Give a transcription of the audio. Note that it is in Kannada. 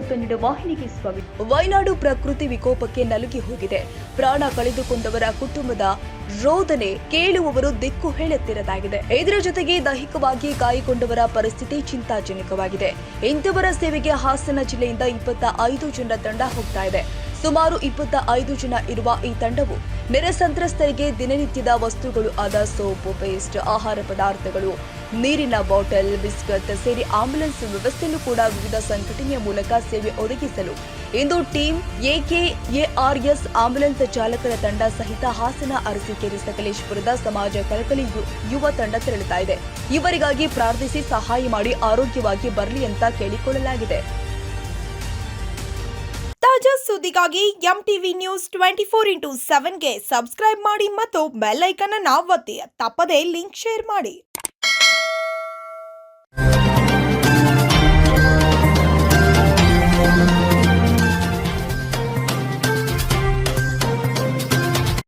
ಕನ್ನಡ ವಾಹಿನಿಗೆ ಸ್ವಾಗತ. ವಯನಾಡು ಪ್ರಕೃತಿ ವಿಕೋಪಕ್ಕೆ ನಲುಗಿ ಹೋಗಿದೆ. ಪ್ರಾಣ ಕಳೆದುಕೊಂಡವರ ಕುಟುಂಬದ ರೋದನೆ ಕೇಳುವವರು ದಿಕ್ಕು ಹೇಳುತ್ತಿರದಾಗಿದೆ. ಇದರ ಜೊತೆಗೆ ದೈಹಿಕವಾಗಿ ಗಾಯಗೊಂಡವರ ಪರಿಸ್ಥಿತಿ ಚಿಂತಾಜನಕವಾಗಿದೆ. ಇಂಥವರ ಸೇವೆಗೆ ಹಾಸನ ಜಿಲ್ಲೆಯಿಂದ 25 ಜನರ ತಂಡ ಹೋಗ್ತಾ ಇದೆ. ಸುಮಾರು 25 ಜನ ಇರುವ ಈ ತಂಡವು ನೆರೆ ಸಂತ್ರಸ್ತರಿಗೆ ದಿನನಿತ್ಯದ ವಸ್ತುಗಳು ಆದ ಸೋಪು, ಪೇಸ್ಟ್, ಆಹಾರ ಪದಾರ್ಥಗಳು, ನೀರಿನ ಬಾಟಲ್, ಬಿಸ್ಕತ್ ಸೇರಿ ಆಂಬ್ಯುಲೆನ್ಸ್ ವ್ಯವಸ್ಥೆಯನ್ನು ಕೂಡ ವಿವಿಧ ಸಂಘಟನೆಯ ಮೂಲಕ ಸೇವೆ ಒದಗಿಸಲು ಇಂದು ಟೀಮ್ AKARS ಆಂಬ್ಯುಲೆನ್ಸ್ ಚಾಲಕರ ತಂಡ ಸಹಿತ ಹಾಸನ, ಅರಸೀಕೆರೆ, ಸಕಲೇಶಪುರದ ಸಮಾಜ ಕಳಕಳಿ ಯುವ ತಂಡ ತೆರಳುತ್ತಾ ಇದೆ. ಇವರಿಗಾಗಿ ಪ್ರಾರ್ಥಿಸಿ ಸಹಾಯ ಮಾಡಿ ಆರೋಗ್ಯವಾಗಿ ಬರಲಿ ಅಂತ ಕೇಳಿಕೊಳ್ಳಲಾಗಿದೆ. ತಾಜಾ ಸುದ್ದಿಗಾಗಿ MTV ನ್ಯೂಸ್ 24x7ಗೆ ಸಬ್ಸ್ಕ್ರೈಬ್ ಮಾಡಿ ಮತ್ತು ಬೆಲ್ ಐಕಾನ್ ಅನ್ನು ಒತ್ತಿ. ತಪ್ಪದೇ ಲಿಂಕ್ ಶೇರ್ ಮಾಡಿ.